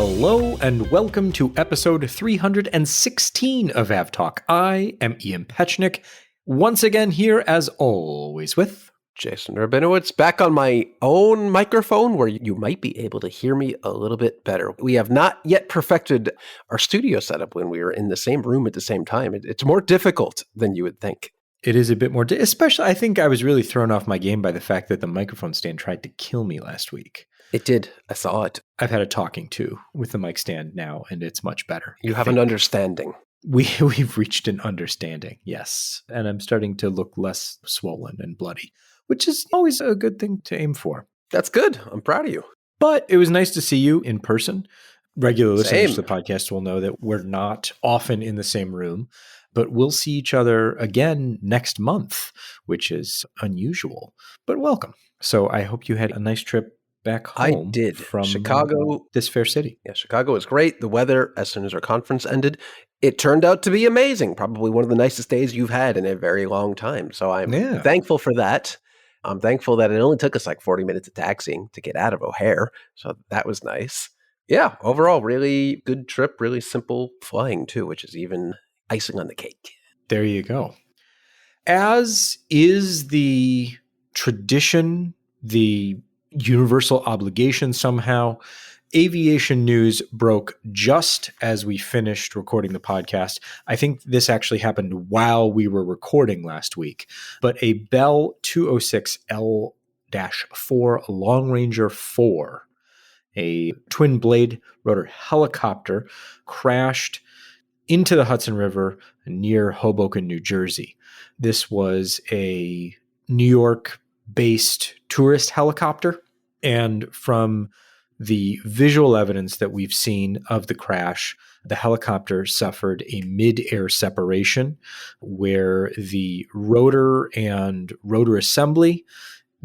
Hello and welcome to episode 316 of AvTalk. I am Ian Petchnick, once again here as always with Jason Rabinowitz, back on my own microphone where you might be able to hear me a little bit better. We have not yet perfected our studio setup when we are in the same room at the same time. It's more difficult than you would think. It is a bit more, especially I think I was really thrown off my game by the fact that the microphone stand tried to kill me last week. It did. I saw it. I've had a talking to with the mic stand now, and it's much better. You have an understanding. We've reached an understanding, yes. And I'm starting to look less swollen and bloody, which is always a good thing to aim for. That's good. I'm proud of you. But it was nice to see you in person. Regular listeners to Same. the podcast will know that we're not often in the same room, but we'll see each other again next month, which is unusual, but welcome. So I hope you had a nice trip back home. I did. From Chicago. This fair city. Yeah, Chicago was great. The weather, as soon as our conference ended, it turned out to be amazing. Probably one of the nicest days you've had in a very long time. So I'm thankful for that. I'm thankful that it only took us like 40 minutes of taxiing to get out of O'Hare. So that was nice. Yeah, overall, really good trip, really simple flying too, which is even icing on the cake. There you go. As is the tradition, the universal obligation somehow, aviation news broke just as we finished recording the podcast. I think this actually happened while we were recording last week, but a Bell 206L-4 Long Ranger 4, a twin blade rotor helicopter, crashed into the Hudson River near Hoboken, New Jersey. This was a New York-based tourist helicopter, and from the visual evidence that we've seen of the crash, the helicopter suffered a mid-air separation where the rotor and rotor assembly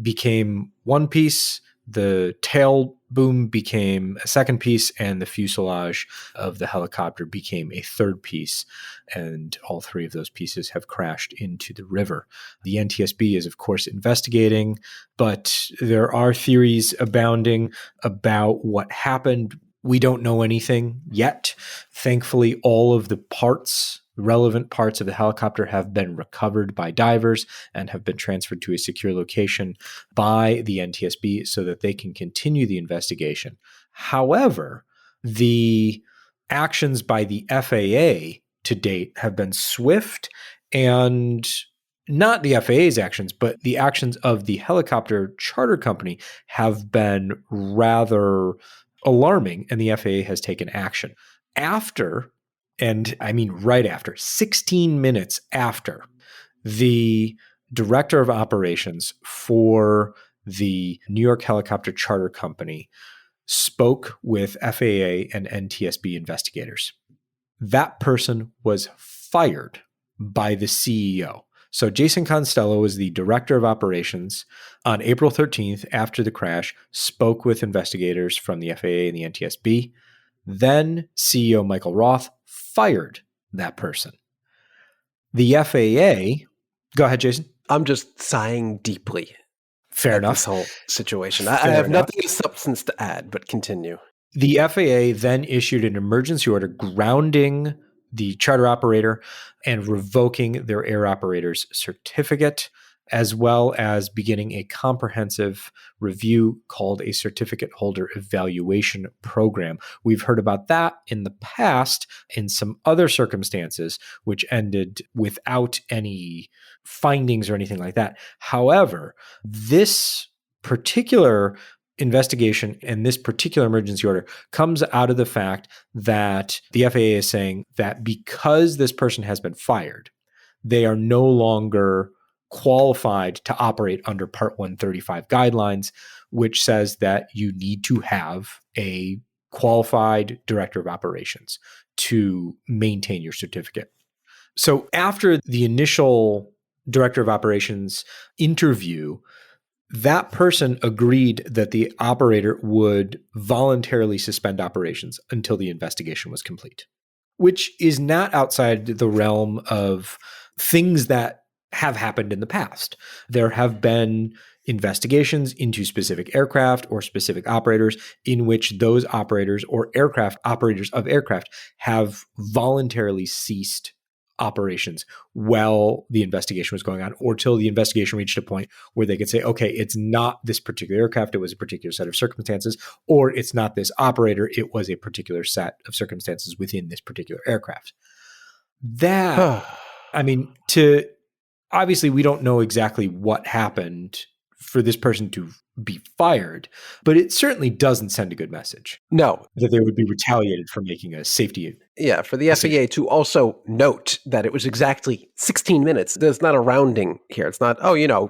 became one piece, the tail boom became a second piece, and the fuselage of the helicopter became a third piece. And all three of those pieces have crashed into the river. The NTSB is, of course, investigating, but there are theories abounding about what happened. We don't know anything yet. Thankfully, all of the relevant parts of the helicopter have been recovered by divers and have been transferred to a secure location by the NTSB so that they can continue the investigation. However, the actions by the FAA to date have been swift, and not the FAA's actions, but the actions of the helicopter charter company have been rather alarming, and the FAA has taken action. Right after, 16 minutes after, the director of operations for the New York Helicopter Charter Company spoke with FAA and NTSB investigators. That person was fired by the CEO. So Jason Costello was the director of operations on April 13th after the crash, spoke with investigators from the FAA and the NTSB. Then CEO Michael Roth fired that person. The FAA, go ahead, Jason. I'm just sighing deeply. Fair enough. This whole situation. I have nothing of substance to add, but continue. The FAA then issued an emergency order grounding the charter operator and revoking their air operator's certificate, as well as beginning a comprehensive review called a certificate holder evaluation program. We've heard about that in the past in some other circumstances, which ended without any findings or anything like that. However, this particular investigation and this particular emergency order comes out of the fact that the FAA is saying that because this person has been fired, they are no longer qualified to operate under Part 135 guidelines, which says that you need to have a qualified director of operations to maintain your certificate. So after the initial director of operations interview, that person agreed that the operator would voluntarily suspend operations until the investigation was complete, which is not outside the realm of things that have happened in the past. There have been investigations into specific aircraft or specific operators in which those operators or operators of aircraft have voluntarily ceased operations while the investigation was going on, or till the investigation reached a point where they could say, okay, it's not this particular aircraft, it was a particular set of circumstances, or it's not this operator, it was a particular set of circumstances within this particular aircraft. That, I mean, obviously we don't know exactly what happened for this person to be fired, but it certainly doesn't send a good message. No. That they would be retaliated for making a safety. Yeah, for the FAA to also note that it was exactly 16 minutes. There's not a rounding here. It's not,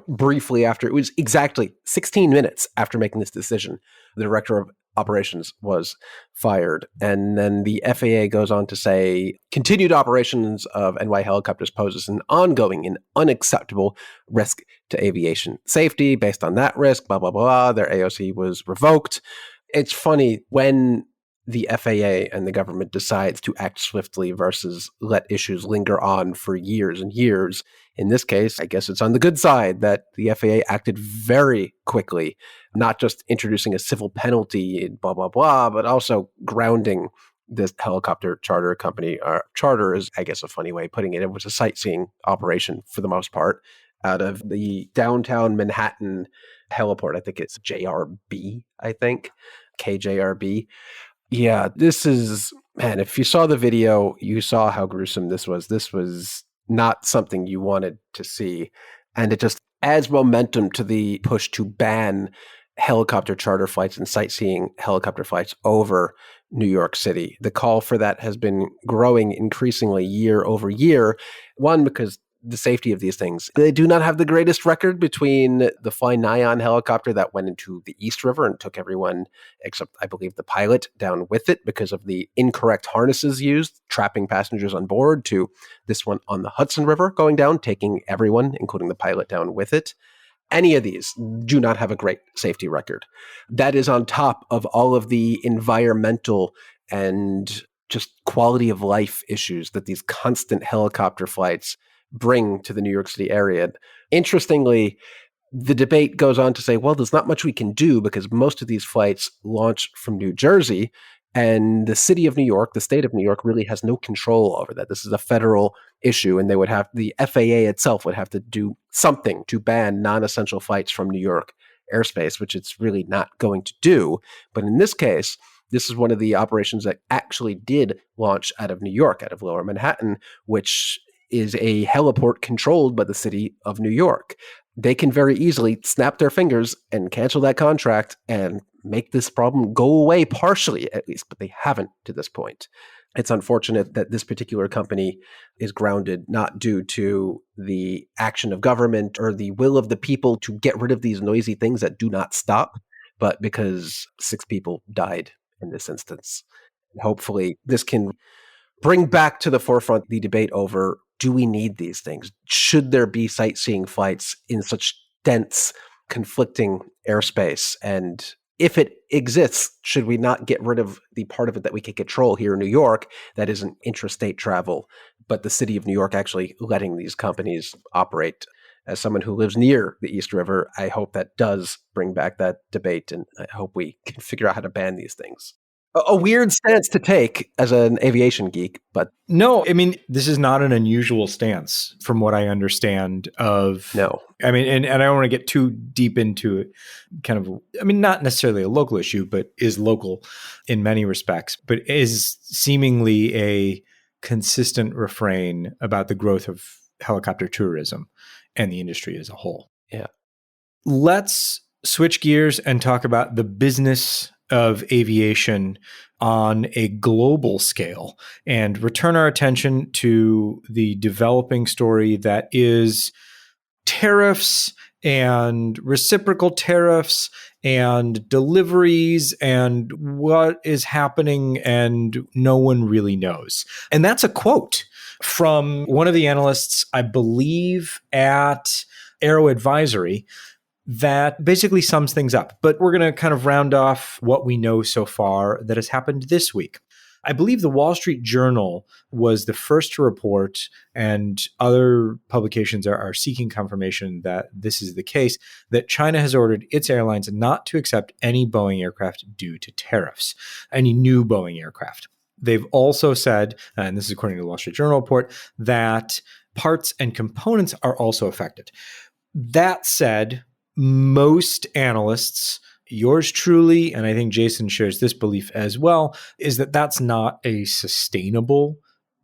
briefly after. It was exactly 16 minutes after making this decision. The director of operations was fired. And then the FAA goes on to say, continued operations of NY helicopters poses an ongoing and unacceptable risk to aviation safety. Based on that risk, blah, blah, blah, their AOC was revoked. It's funny when the FAA and the government decides to act swiftly versus let issues linger on for years and years. In this case, I guess it's on the good side that the FAA acted very quickly, not just introducing a civil penalty, blah, blah, blah, but also grounding this helicopter charter company. Charter is, I guess, a funny way of putting it. It was a sightseeing operation for the most part out of the downtown Manhattan heliport. I think it's JRB, KJRB. Yeah, this is, man, if you saw the video, you saw how gruesome this was. This was not something you wanted to see. And it just adds momentum to the push to ban helicopter charter flights and sightseeing helicopter flights over New York City. The call for that has been growing increasingly year over year. One, because the safety of these things. They do not have the greatest record between the Fly Nyan helicopter that went into the East River and took everyone, except I believe the pilot, down with it because of the incorrect harnesses used, trapping passengers on board, to this one on the Hudson River going down, taking everyone, including the pilot, down with it. Any of these do not have a great safety record. That is on top of all of the environmental and just quality of life issues that these constant helicopter flights bring to the New York City area. Interestingly, the debate goes on to say, well, there's not much we can do because most of these flights launch from New Jersey, and the city of New York, the state of New York, really has no control over that. This is a federal issue, and the FAA itself would have to do something to ban non-essential flights from New York airspace, which it's really not going to do. But in this case, this is one of the operations that actually did launch out of New York, out of Lower Manhattan, which is a heliport controlled by the city of New York. They can very easily snap their fingers and cancel that contract and make this problem go away partially, at least, but they haven't to this point. It's unfortunate that this particular company is grounded not due to the action of government or the will of the people to get rid of these noisy things that do not stop, but because 6 people died in this instance. And hopefully this can bring back to the forefront the debate over, do we need these things? Should there be sightseeing flights in such dense, conflicting airspace? And if it exists, should we not get rid of the part of it that we can control here in New York that isn't intrastate travel, but the city of New York actually letting these companies operate? As someone who lives near the East River, I hope that does bring back that debate, and I hope we can figure out how to ban these things. A weird stance to take as an aviation geek, but... No, I mean, this is not an unusual stance from what I understand of... No. I mean, and I don't want to get too deep into it, kind of, I mean, not necessarily a local issue, but is local in many respects, but is seemingly a consistent refrain about the growth of helicopter tourism and the industry as a whole. Yeah. Let's switch gears and talk about the business of aviation on a global scale and return our attention to the developing story that is tariffs and reciprocal tariffs and deliveries and what is happening and no one really knows. And that's a quote from one of the analysts, I believe, at Aero Advisory, that basically sums things up. But we're going to kind of round off what we know so far that has happened this week. I believe the Wall Street Journal was the first to report, and other publications are seeking confirmation that this is the case, that China has ordered its airlines not to accept any Boeing aircraft due to tariffs, any new Boeing aircraft. They've also said, and this is according to the Wall Street Journal report, that parts and components are also affected. That said, most analysts, yours truly, and I think Jason shares this belief as well, is that that's not a sustainable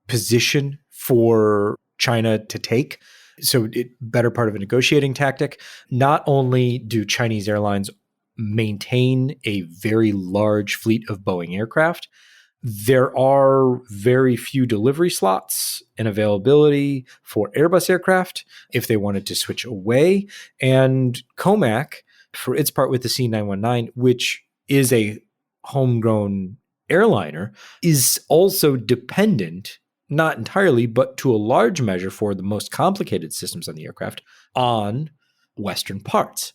position for China to take. So better part of a negotiating tactic. Not only do Chinese airlines maintain a very large fleet of Boeing aircraft, there are very few delivery slots and availability for Airbus aircraft if they wanted to switch away. And Comac, for its part with the C919, which is a homegrown airliner, is also dependent, not entirely, but to a large measure for the most complicated systems on the aircraft, on Western parts.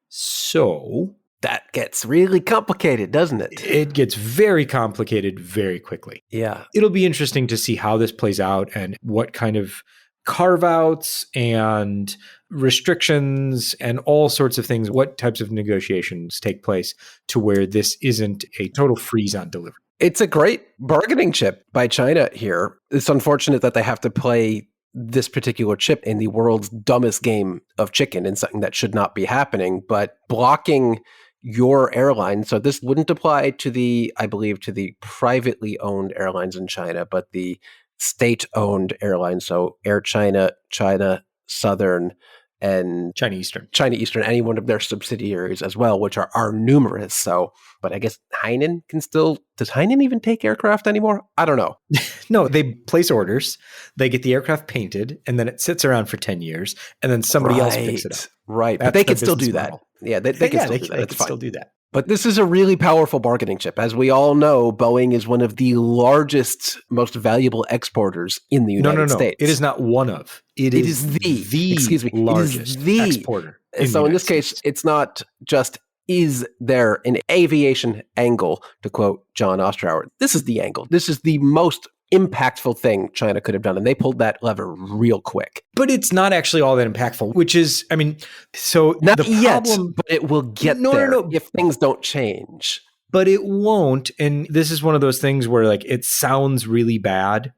So that gets really complicated, doesn't it? It gets very complicated very quickly. Yeah. It'll be interesting to see how this plays out and what kind of carve-outs and restrictions and all sorts of things, what types of negotiations take place to where this isn't a total freeze on delivery. It's a great bargaining chip by China here. It's unfortunate that they have to play this particular chip in the world's dumbest game of chicken and something that should not be happening, but blocking your airline. So this wouldn't apply to I believe, to the privately owned airlines in China, but the state-owned airlines. So Air China, China Southern, and China Eastern, any one of their subsidiaries as well, which are numerous. So, but I guess Hainan does Hainan even take aircraft anymore? I don't know. No, they place orders, they get the aircraft painted, and then it sits around for 10 years, and then somebody else picks it up. Right. But they can still do that. Yeah, they can still do that. But this is a really powerful bargaining chip. As we all know, Boeing is one of the largest, most valuable exporters in the United States. It is not one of. It is the largest exporter. So in this case, it's not just, is there an aviation angle, to quote John Ostrower. This is the angle. This is the most impactful thing China could have done, and they pulled that lever real quick. But it's not actually all that impactful, which is, I mean, so not the problem, but it will get there if things don't change. But it won't, and this is one of those things where like it sounds really bad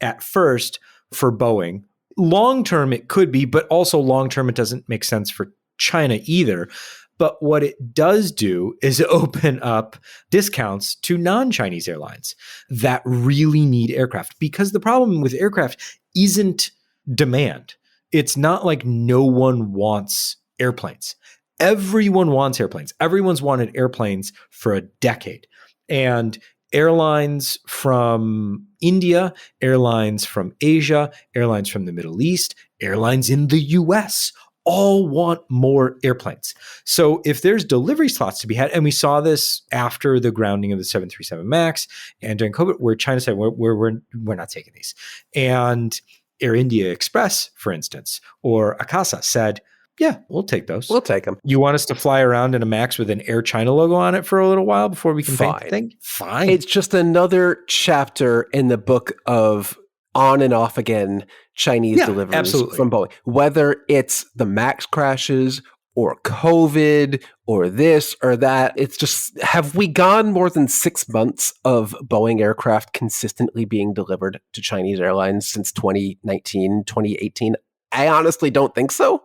at first for Boeing. Long term, it could be, but also long term, it doesn't make sense for China either. But what it does do is open up discounts to non-Chinese airlines that really need aircraft, because the problem with aircraft isn't demand. It's not like no one wants airplanes. Everyone wants airplanes. Everyone's wanted airplanes for a decade. And airlines from India, airlines from Asia, airlines from the Middle East, airlines in the US all want more airplanes. So if there's delivery slots to be had, and we saw this after the grounding of the 737 MAX and during COVID, where China said, we're not taking these. And Air India Express, for instance, or Akasa said, yeah, we'll take those. We'll take them. You want us to fly around in a MAX with an Air China logo on it for a little while before we can paint the thing? Fine. It's just another chapter in the book of on and off again Chinese deliveries from Boeing. Whether it's the MAX crashes or COVID or this or that, it's just, have we gone more than 6 months of Boeing aircraft consistently being delivered to Chinese airlines since 2019, 2018? I honestly don't think so.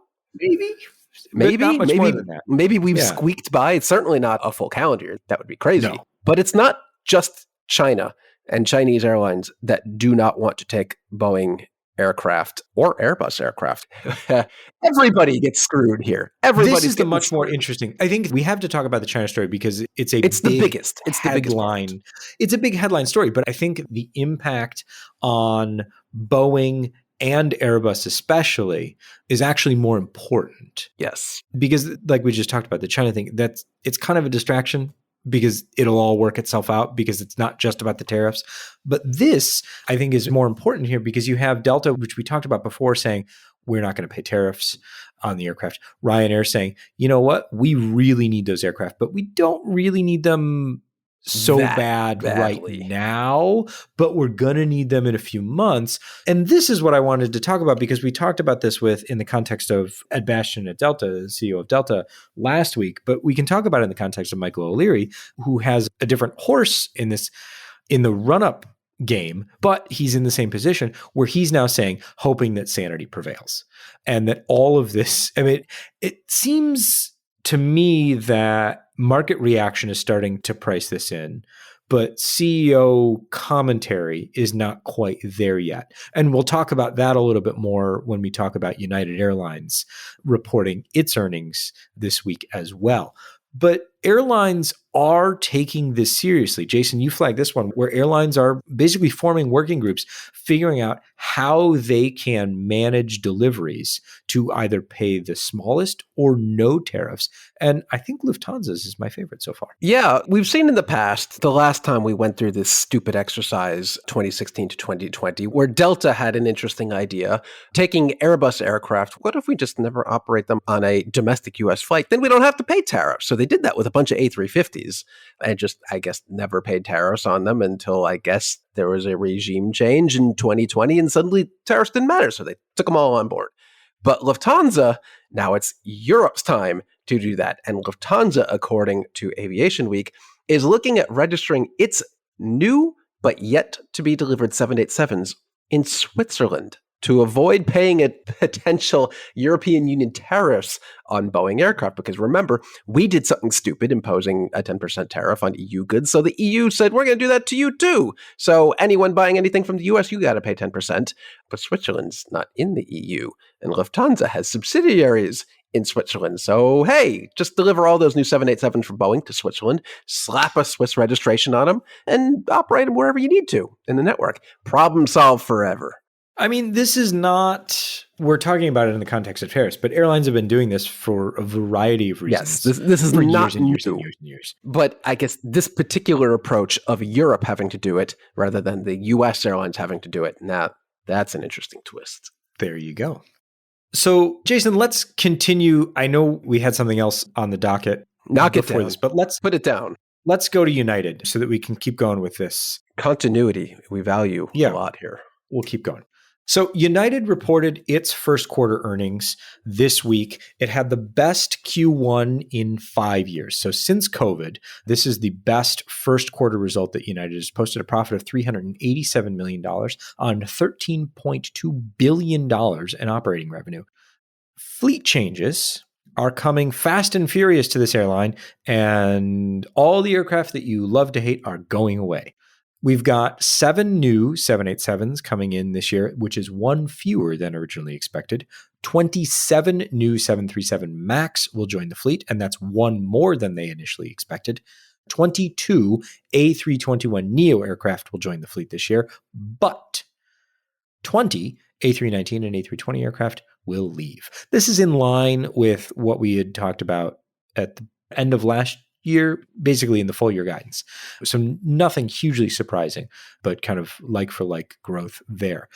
Maybe we've squeaked by. It's certainly not a full calendar year. That would be crazy. No. But it's not just China and Chinese airlines that do not want to take Boeing aircraft or Airbus aircraft. Everybody gets screwed here. This is the much more interesting. I think we have to talk about the China story because it's the biggest. It's the biggest headline. It's a big headline story, but I think the impact on Boeing and Airbus especially is actually more important. Yes. Because like we just talked about the China thing, it's kind of a distraction because it'll all work itself out because it's not just about the tariffs. But this, I think, is more important here because you have Delta, which we talked about before, saying, we're not going to pay tariffs on the aircraft. Ryanair saying, you know what? We really need those aircraft, but we don't really need them so bad right now, but we're going to need them in a few months. And this is what I wanted to talk about, because we talked about this in the context of Ed Bastian at Delta, the CEO of Delta, last week, but we can talk about it in the context of Michael O'Leary, who has a different horse in the run-up game, but he's in the same position where he's now saying, hoping that sanity prevails. And that all of this, I mean, it seems to me that market reaction is starting to price this in, but CEO commentary is not quite there yet. And we'll talk about that a little bit more when we talk about United Airlines reporting its earnings this week as well. But airlines are taking this seriously. Jason, you flagged this one, where airlines are basically forming working groups, figuring out how they can manage deliveries to either pay the smallest or no tariffs. And I think Lufthansa's is my favorite so far. Yeah, we've seen in the past, the last time we went through this stupid exercise, 2016 to 2020, where Delta had an interesting idea, taking Airbus aircraft. What if we just never operate them on a domestic US flight? Then we don't have to pay tariffs. So they did that with a bunch of A350s and just, I guess, never paid tariffs on them until, I guess, there was a regime change in 2020 and suddenly tariffs didn't matter. So they took them all on board. But Lufthansa, now it's Europe's time to do that. And Lufthansa, according to Aviation Week, is looking at registering its new but yet to be delivered 787s in Switzerland to avoid paying a potential European Union tariffs on Boeing aircraft. Because remember, we did something stupid imposing a 10% tariff on EU goods. So the EU said, we're going to do that to you too. So anyone buying anything from the US, you got to pay 10%. But Switzerland's not in the EU. And Lufthansa has subsidiaries in Switzerland. So, hey, just deliver all those new 787s from Boeing to Switzerland, slap a Swiss registration on them, and operate them wherever you need to in the network. Problem solved forever. I mean, this is not, we're talking about it in the context of tariffs, but airlines have been doing this for a variety of reasons. Yes, this is not years and years and years and years. But I guess this particular approach of Europe having to do it rather than the US airlines having to do it, now that's an interesting twist. There you go. So, Jason, let's continue. I know we had something else on the docket before this, but let's put it down. Let's go to United so that we can keep going with this. Continuity, we value a lot here. We'll keep going. So United reported its first quarter earnings this week. It had the best Q1 in 5 years. So since COVID, this is the best first quarter result that United has posted, a profit of $387 million on $13.2 billion in operating revenue. Fleet changes are coming fast and furious to this airline, and all the aircraft that you love to hate are going away. We've got 7 new 787s coming in this year, which is 1 fewer than originally expected. 27 new 737 MAX will join the fleet, and that's 1 more than they initially expected. 22 A321 Neo aircraft will join the fleet this year, but 20 A319 and A320 aircraft will leave. This is in line with what we had talked about at the end of last year, basically in the full year guidance. So nothing hugely surprising, but kind of like for like growth there.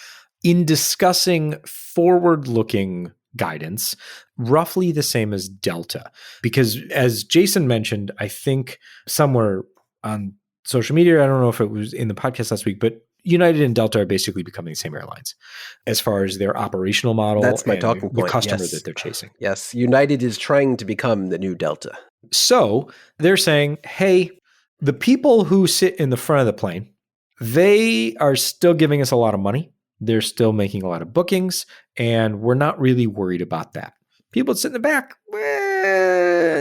In discussing forward-looking guidance, roughly the same as Delta, because as Jason mentioned, I think somewhere on social media, I don't know if it was in the podcast last week, but United and Delta are basically becoming the same airlines as far as their operational model. That's my talking point. The customer that they're chasing. Yes, United is trying to become the new Delta. So they're saying, hey, the people who sit in the front of the plane, they are still giving us a lot of money. They're still making a lot of bookings, and we're not really worried about that. People that sit in the back,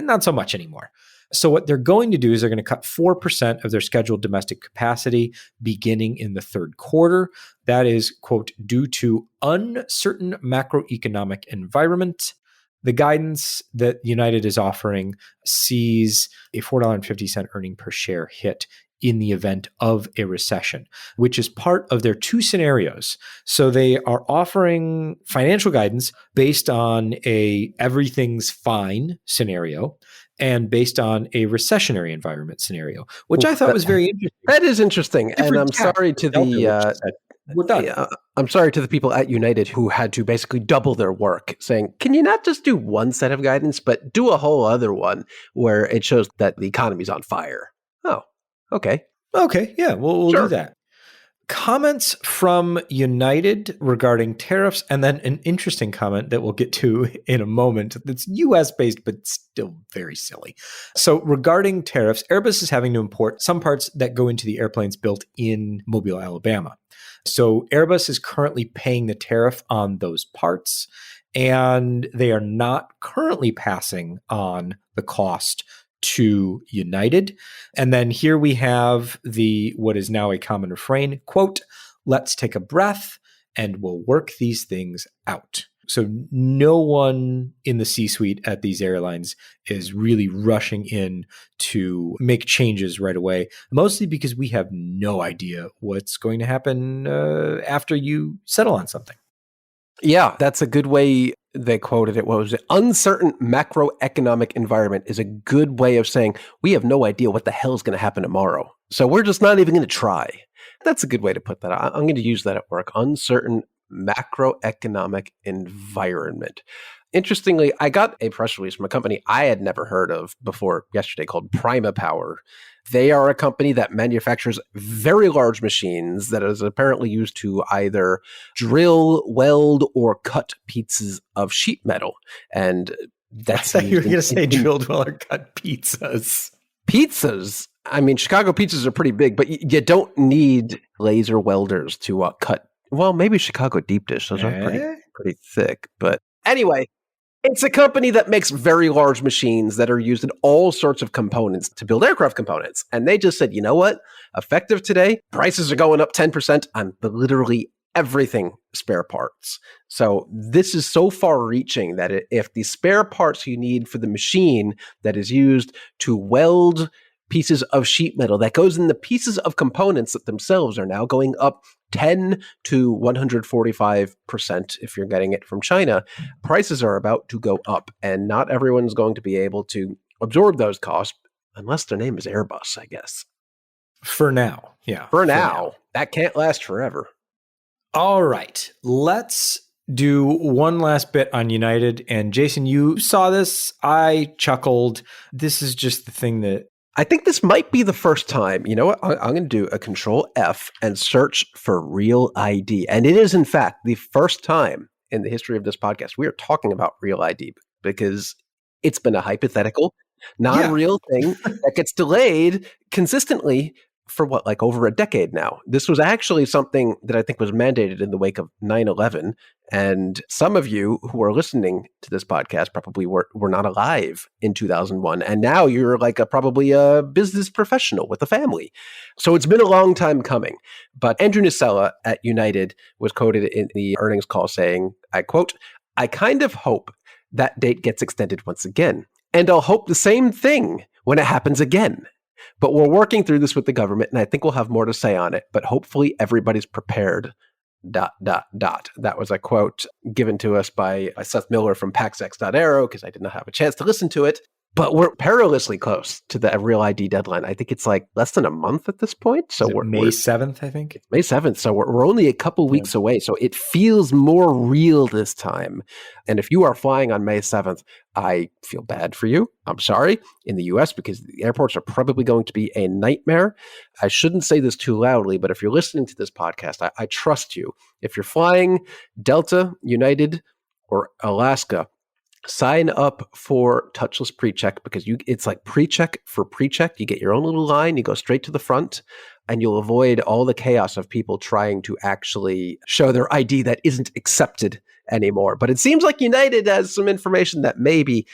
not so much anymore. So what they're going to do is they're going to cut 4% of their scheduled domestic capacity beginning in the third quarter. That is, quote, due to uncertain macroeconomic environment. The guidance that United is offering sees a $4.50 earning per share hit in the event of a recession, which is part of their 2 scenarios. So they are offering financial guidance based on a everything's fine scenario and based on a recessionary environment scenario, which I thought was very interesting. That is interesting. And I'm sorry to I'm sorry to the people at United who had to basically double their work, saying, can you not just do one set of guidance, but do a whole other one where it shows that the economy's on fire? Oh, Okay. Okay, yeah, we'll Sure. do that. Comments from United regarding tariffs, and then an interesting comment that we'll get to in a moment that's US based, but still very silly. So, regarding tariffs, Airbus is having to import some parts that go into the airplanes built in Mobile, Alabama. So, Airbus is currently paying the tariff on those parts, and they are not currently passing on the cost to United. And then here we have what is now a common refrain, quote, "Let's take a breath and we'll work these things out." So no one in the C-suite at these airlines is really rushing in to make changes right away, mostly because we have no idea what's going to happen after you settle on something. Yeah, that's a good way they quoted it. What was it? Uncertain macroeconomic environment is a good way of saying we have no idea what the hell is going to happen tomorrow. So we're just not even going to try. That's a good way to put that. I'm going to use that at work. Uncertain macroeconomic environment. Interestingly, I got a press release from a company I had never heard of before yesterday called Prima Power. They are a company that manufactures very large machines that is apparently used to either drill, weld, or cut pieces of sheet metal. And that's I thought you were going to say drilled, well, or cut pizzas. Pizzas? I mean, Chicago pizzas are pretty big, but you don't need laser welders to cut. Well, maybe Chicago deep dish. Those are pretty thick. But anyway, it's a company that makes very large machines that are used in all sorts of components to build aircraft components. And they just said, you know what? Effective today, prices are going up 10% on literally everything spare parts. So this is so far reaching that if the spare parts you need for the machine that is used to weld pieces of sheet metal that goes in the pieces of components that themselves are now going up 10 to 145% if you're getting it from China, prices are about to go up, and not everyone's going to be able to absorb those costs unless their name is Airbus, I guess. For now, yeah. For now. That can't last forever. All right, let's do one last bit on United. And Jason, you saw this. I chuckled. This is just the thing that I think this might be the first time. You know what? I'm going to do a Control F and search for Real ID. And it is, in fact, the first time in the history of this podcast we are talking about Real ID because it's been a hypothetical, non-real thing that gets delayed consistently for over a decade now. This was actually something that I think was mandated in the wake of 9/11. And some of you who are listening to this podcast probably were not alive in 2001. And now you're probably a business professional with a family. So it's been a long time coming. But Andrew Nacella at United was quoted in the earnings call saying, I quote, "I kind of hope that date gets extended once again. And I'll hope the same thing when it happens again. But we're working through this with the government, and I think we'll have more to say on it. But hopefully everybody's prepared. ... That was a quote given to us by Seth Miller from PaxX.Aero because I did not have a chance to listen to it. But we're perilously close to the Real ID deadline. I think it's less than a month at this point. So we're May 7th, I think. It's May 7th. So we're only a couple weeks away. So it feels more real this time. And if you are flying on May 7th, I feel bad for you. I'm sorry. In the US, because the airports are probably going to be a nightmare. I shouldn't say this too loudly, but if you're listening to this podcast, I trust you. If you're flying Delta, United, or Alaska, sign up for touchless pre-check because it's like pre-check for pre-check. You get your own little line, you go straight to the front, and you'll avoid all the chaos of people trying to actually show their ID that isn't accepted anymore. But it seems like United has some information that maybe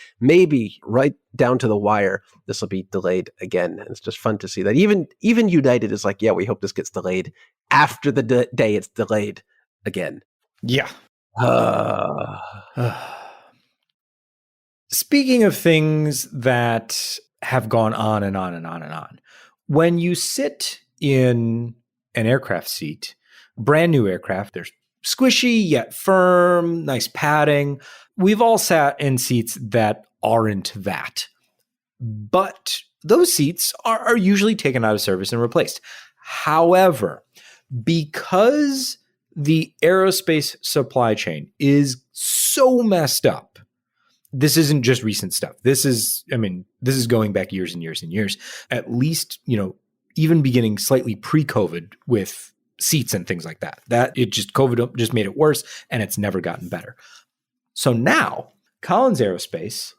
right down to the wire, this will be delayed again. And it's just fun to see that even United is like, yeah, we hope this gets delayed after the day it's delayed again. Yeah. Speaking of things that have gone on and on and on and on, when you sit in an aircraft seat, brand new aircraft, there's squishy yet firm, nice padding. We've all sat in seats that aren't that. But those seats are usually taken out of service and replaced. However, because the aerospace supply chain is so messed up, this isn't just recent stuff. This is going back years and years and years. At least, even beginning slightly pre-COVID with seats and things like that. COVID just made it worse, and it's never gotten better. So now Collins Aerospace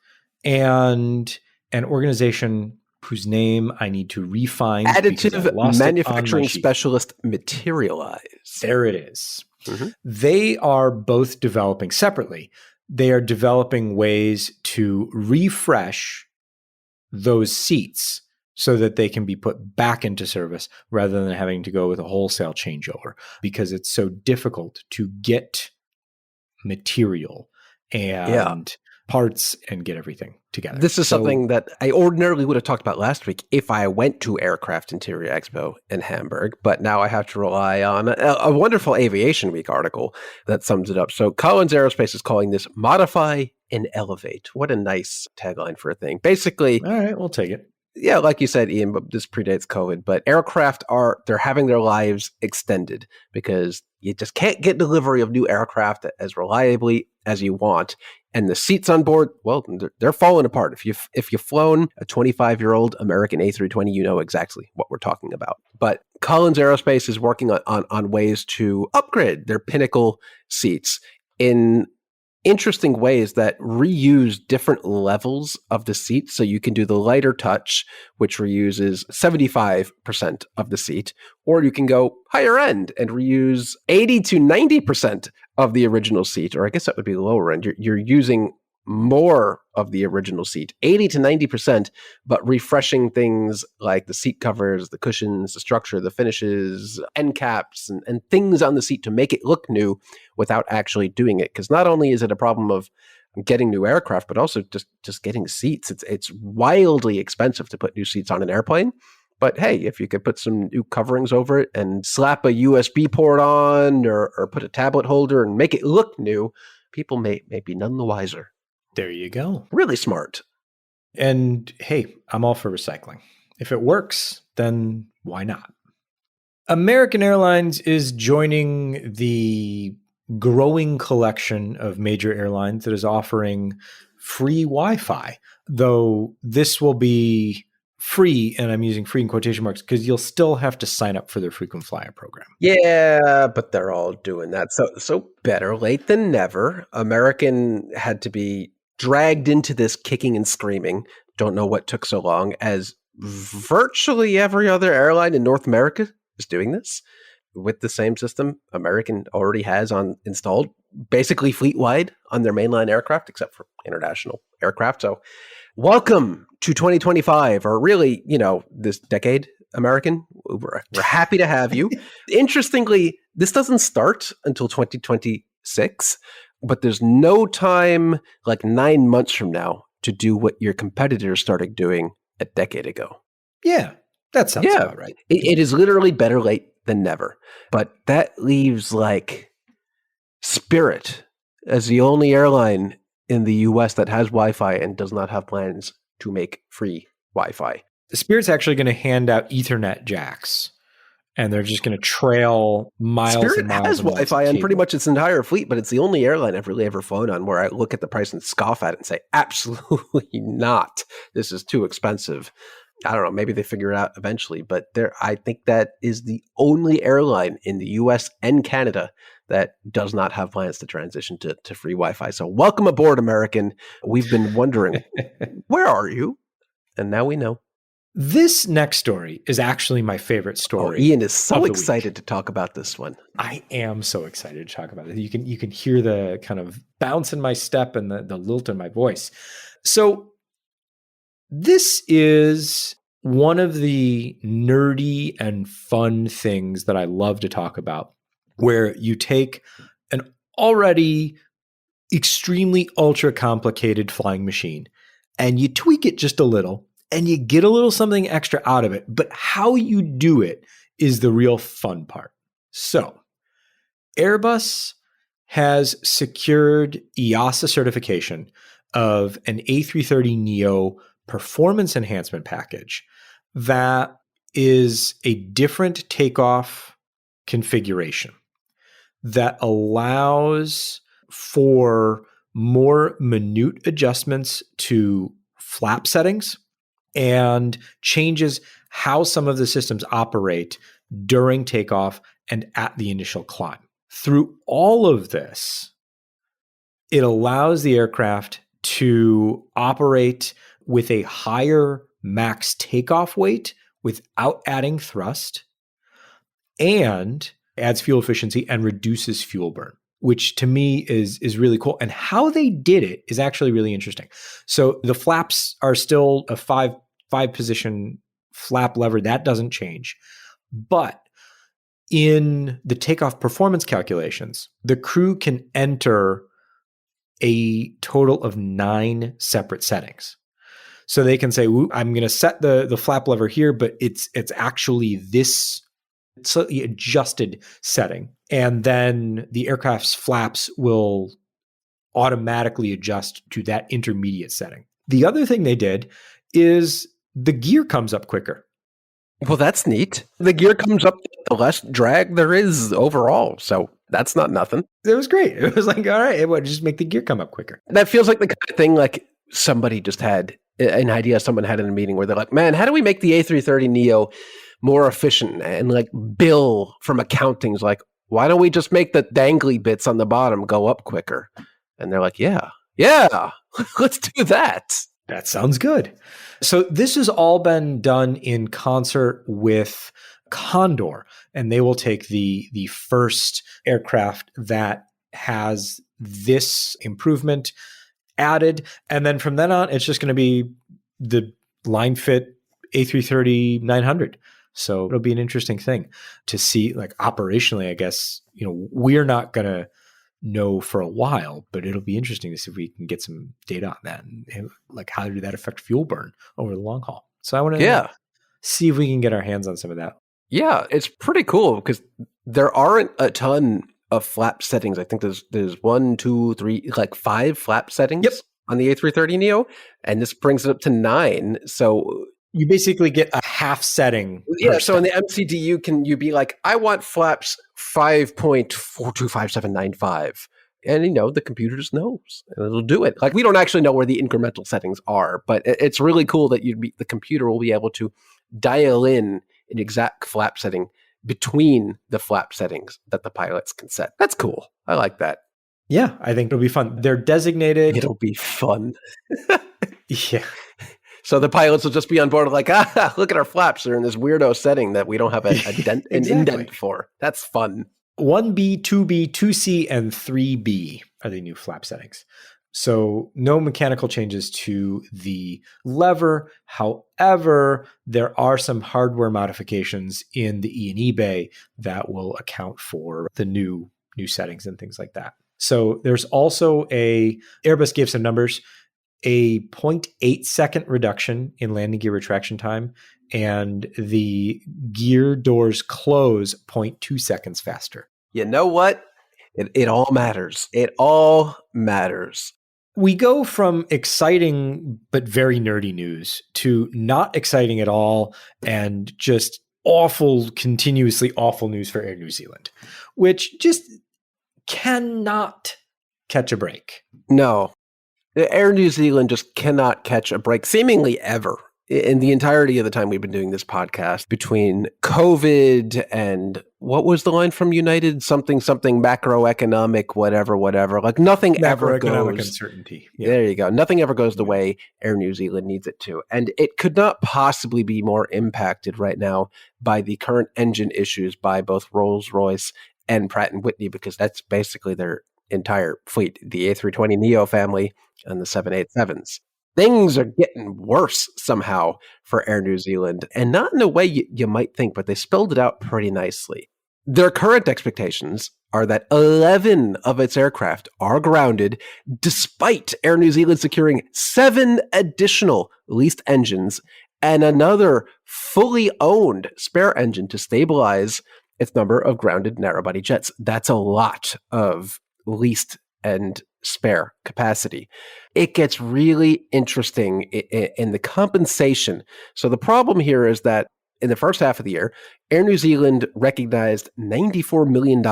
and an organization whose name I need to refine. Additive Manufacturing Specialist Materialize. There it is. Mm-hmm. They are both developing separately. They are developing ways to refresh those seats so that they can be put back into service rather than having to go with a wholesale changeover, because it's so difficult to get material and parts and get everything together. This is something that I ordinarily would have talked about last week if I went to Aircraft Interior Expo in Hamburg, but now I have to rely on a wonderful Aviation Week article that sums it up. So Collins Aerospace is calling this Modify and Elevate. What a nice tagline for a thing. Basically, all right, we'll take it. Yeah, like you said, Ian, but this predates COVID, but aircraft they're having their lives extended because you just can't get delivery of new aircraft as reliably as you want. And the seats on board, well, they're falling apart. If you've flown a 25-year-old American A320, you know exactly what we're talking about. But Collins Aerospace is working on ways to upgrade their Pinnacle seats in interesting ways that reuse different levels of the seat. So you can do the lighter touch, which reuses 75% of the seat, or you can go higher end and reuse 80 to 90% of the original seat, or I guess that would be lower end. You're using more of the original seat, 80 to 90%, but refreshing things like the seat covers, the cushions, the structure, the finishes, end caps, and things on the seat to make it look new without actually doing it. Because not only is it a problem of getting new aircraft, but also just getting seats. It's wildly expensive to put new seats on an airplane. But hey, if you could put some new coverings over it and slap a USB port on or put a tablet holder and make it look new, people may be none the wiser. There you go. Really smart. And hey, I'm all for recycling. If it works, then why not? American Airlines is joining the growing collection of major airlines that is offering free Wi-Fi, though this will be free, and I'm using free in quotation marks because you'll still have to sign up for their frequent flyer program. Yeah, but they're all doing that. So better late than never. American had to be dragged into this kicking and screaming. Don't know what took so long, as virtually every other airline in North America is doing this with the same system American already has installed, basically fleet-wide on their mainline aircraft, except for international aircraft. So welcome to 2025, or really, this decade, American. We're happy to have you. Interestingly, this doesn't start until 2026, but there's no time like 9 months from now to do what your competitors started doing a decade ago. Yeah, that sounds about right. It is literally better late than never. But that leaves Spirit as the only airline in the US that has Wi-Fi and does not have plans to make free Wi-Fi. Spirit's actually going to hand out Ethernet jacks, and they're just going to trail miles Spirit and miles. Has and Wi-Fi on pretty much its entire fleet, but it's the only airline I've really ever flown on where I look at the price and scoff at it and say, absolutely not. This is too expensive. I don't know. Maybe they figure it out eventually, but I think that is the only airline in the US and Canada that does not have plans to transition to free Wi-Fi. So welcome aboard, American. We've been wondering, where are you? And now we know. This next story is actually my favorite story. Ian is so excited to talk about this one. I am so excited to talk about it. You can hear the kind of bounce in my step and the lilt in my voice. So this is one of the nerdy and fun things that I love to talk about, where you take an already extremely ultra complicated flying machine and you tweak it just a little and you get a little something extra out of it. But how you do it is the real fun part. So Airbus has secured EASA certification of an A330 Neo performance enhancement package that is a different takeoff configuration that allows for more minute adjustments to flap settings and changes how some of the systems operate during takeoff and at the initial climb. Through all of this, it allows the aircraft to operate with a higher max takeoff weight without adding thrust, and adds fuel efficiency and reduces fuel burn, which to me is really cool. And how they did it is actually really interesting. So the flaps are still a five position flap lever. That doesn't change. But in the takeoff performance calculations, the crew can enter a total of 9 separate settings. So they can say, I'm going to set the flap lever here, but it's actually this slightly adjusted setting. And then the aircraft's flaps will automatically adjust to that intermediate setting. The other thing they did is the gear comes up quicker. Well, that's neat. The gear comes up the less drag there is overall. So that's not nothing. It was great. It was like, all right, it would just make the gear come up quicker. That feels like the kind of thing like somebody just had an idea someone had in a meeting where they're like, man, how do we make the A330 Neo more efficient? And like Bill from accounting's like, why don't we just make the dangly bits on the bottom go up quicker? And they're like, yeah, let's do that. That sounds good. So this has all been done in concert with Condor, and they will take the first aircraft that has this improvement added. And then from then on, it's just going to be the line fit A330 900. So it'll be an interesting thing to see, like operationally, I guess, we're not going to know for a while, but it'll be interesting to see if we can get some data on that and like how did that affect fuel burn over the long haul. So I want to see if we can get our hands on some of that. Yeah, it's pretty cool because there aren't a ton of flap settings. I think there's 1, 2, 3, like 5 flap settings on the A330 Neo, and this brings it up to 9. So you basically get a half setting. Yeah, so in the MCD, you be like, I want flaps 5.425795. And, the computer just knows, and it'll do it. Like, we don't actually know where the incremental settings are, but it's really cool that the computer will be able to dial in an exact flap setting between the flap settings that the pilots can set. That's cool. I like that. Yeah, I think it'll be fun. They're designated. It'll be fun. Yeah. So the pilots will just be on board like, look at our flaps. They're in this weirdo setting that we don't have an indent for. That's fun. 1B, 2B, 2C, and 3B are the new flap settings. So no mechanical changes to the lever. However, there are some hardware modifications in the E&E bay that will account for the new settings and things like that. So there's also Airbus gave some numbers, a 0.8 second reduction in landing gear retraction time, and the gear doors close 0.2 seconds faster. You know what? It all matters. It all matters. We go from exciting but very nerdy news to not exciting at all and just continuously awful news for Air New Zealand, which just cannot catch a break. No. Air New Zealand just cannot catch a break, seemingly ever. In the entirety of the time we've been doing this podcast, between COVID and what was the line from United? Something macroeconomic, whatever. Like nothing ever goes. Macroeconomic uncertainty. Yeah. There you go. Nothing ever goes the way Air New Zealand needs it to. And it could not possibly be more impacted right now by the current engine issues by both Rolls-Royce and Pratt & Whitney, because that's basically their entire fleet, the A320 Neo family and the 787s. Things are getting worse somehow for Air New Zealand, and not in a way you might think, but they spelled it out pretty nicely. Their current expectations are that 11 of its aircraft are grounded, despite Air New Zealand securing 7 additional leased engines and another fully owned spare engine to stabilize its number of grounded narrow-body jets. That's a lot of leased and spare capacity. It gets really interesting in the compensation. So the problem here is that in the first half of the year, Air New Zealand recognized $94 million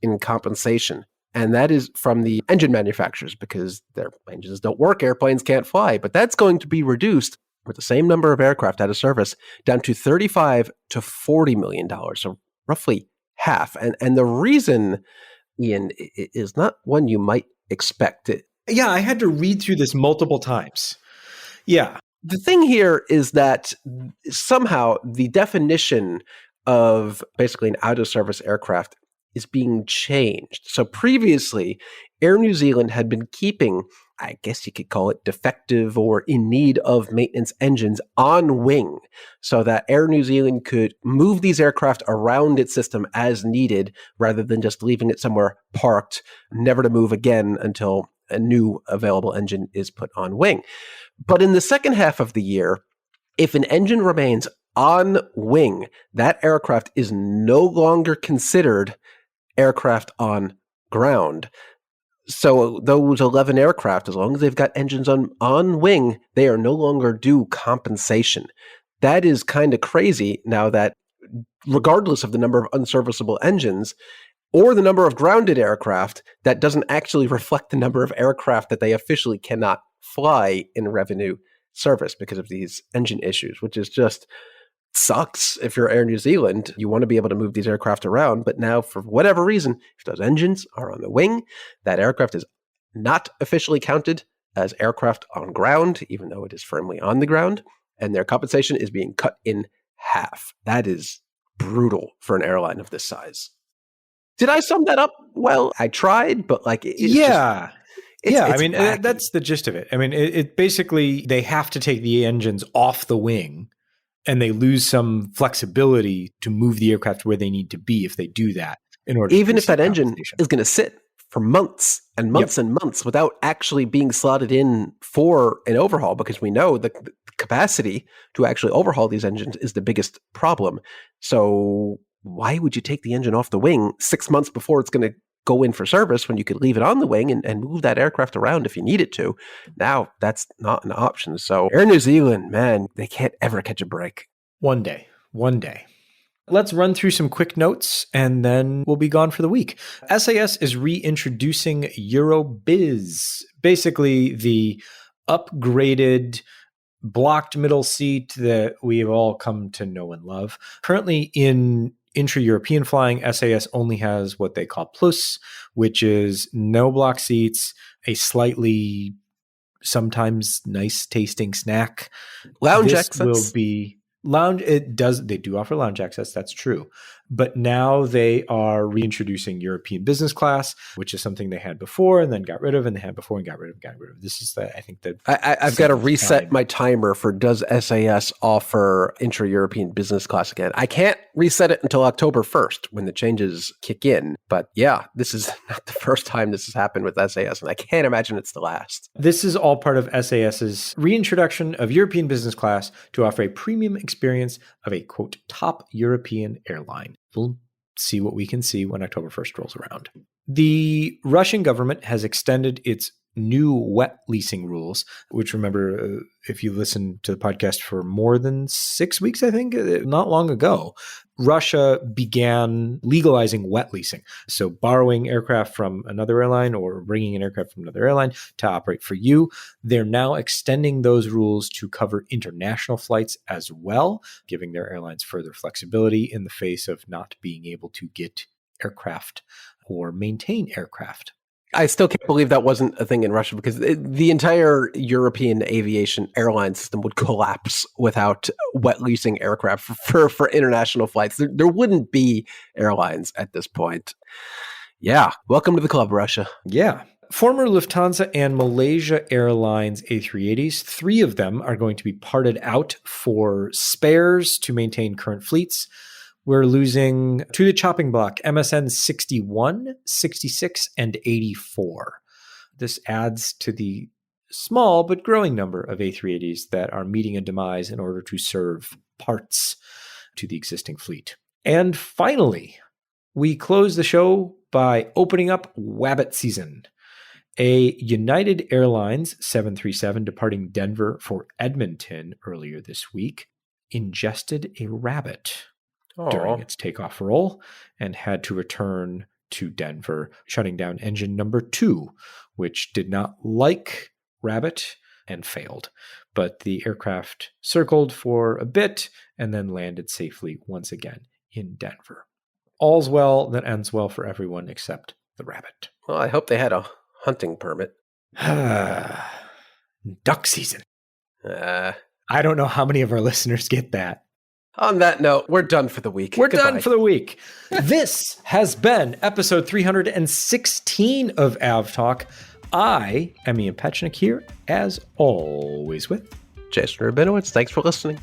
in compensation. And that is from the engine manufacturers because their engines don't work, airplanes can't fly. But that's going to be reduced with the same number of aircraft out of service down to $35 to $40 million, so roughly half. And the reason, Ian, is not one you might expect. Yeah, I had to read through this multiple times. Yeah. The thing here is that somehow the definition of basically an out-of-service aircraft is being changed. So previously, Air New Zealand had been keeping, I guess you could call it defective or in need of maintenance engines on wing, so that Air New Zealand could move these aircraft around its system as needed rather than just leaving it somewhere parked, never to move again until a new available engine is put on wing. But in the second half of the year, if an engine remains on wing, that aircraft is no longer considered aircraft on ground. So those 11 aircraft, as long as they've got engines on wing, they are no longer due compensation. That is kind of crazy now that regardless of the number of unserviceable engines or the number of grounded aircraft, that doesn't actually reflect the number of aircraft that they officially cannot fly in revenue service because of these engine issues, which is just sucks. If you're Air New Zealand, you want to be able to move these aircraft around, but now for whatever reason, if those engines are on the wing, that aircraft is not officially counted as aircraft on ground, even though it is firmly on the ground, and their compensation is being cut in half. That is brutal for an airline of this size. Did I sum that up well? I tried, but yeah. I mean, wacky. that's the gist of it. I mean, it basically, they have to take the engines off the wing and they lose some flexibility to move the aircraft where they need to be if they do that. In order, even if that engine is going to sit for months and months and months without actually being slotted in for an overhaul, because we know the capacity to actually overhaul these engines is the biggest problem. So why would you take the engine off the wing 6 months before it's going to go in for service when you could leave it on the wing and move that aircraft around if you needed to? Now, that's not an option. So Air New Zealand, man, they can't ever catch a break. One day. Let's run through some quick notes and then we'll be gone for the week. SAS is reintroducing Eurobiz, basically the upgraded blocked middle seat that we've all come to know and love. Currently in intra-European flying, SAS only has what they call Plus, which is no block seats, a slightly sometimes nice tasting snack. Lounge access will be lounge. They do offer lounge access. That's true. But now they are reintroducing European business class, which is something they had before and then got rid of, and they had before and got rid of. This is I've got to reset my timer for does SAS offer intra-European business class again? I can't reset it until October 1st when the changes kick in. But yeah, this is not the first time this has happened with SAS, and I can't imagine it's the last. This is all part of SAS's reintroduction of European business class to offer a premium experience of a, quote, top European airline. We'll see what we can see when October 1st rolls around. The Russian government has extended its new wet leasing rules, which, remember, if you listen to the podcast for more than 6 weeks, I think, not long ago, Russia began legalizing wet leasing. So borrowing aircraft from another airline or bringing an aircraft from another airline to operate for you. They're now extending those rules to cover international flights as well, giving their airlines further flexibility in the face of not being able to get aircraft or maintain aircraft. I still can't believe that wasn't a thing in Russia, because the entire European aviation airline system would collapse without wet leasing aircraft for international flights. There wouldn't be airlines at this point. Yeah. Welcome to the club, Russia. Yeah. Former Lufthansa and Malaysia Airlines A380s, 3 of them are going to be parted out for spares to maintain current fleets. We're losing to the chopping block MSN 61, 66, and 84. This adds to the small but growing number of A380s that are meeting a demise in order to serve parts to the existing fleet. And finally, we close the show by opening up Wabbit season. A United Airlines 737 departing Denver for Edmonton earlier this week ingested a rabbit during its takeoff roll and had to return to Denver, shutting down engine number 2, which did not like rabbit and failed. But the aircraft circled for a bit and then landed safely once again in Denver. All's well that ends well for everyone except the rabbit. Well, I hope they had a hunting permit. Duck season. I don't know how many of our listeners get that. On that note, we're done for the week. We're done for the week. This has been episode 316 of AvTalk. I am Ian Petchnick here, as always, with Jason Rabinowitz. Thanks for listening.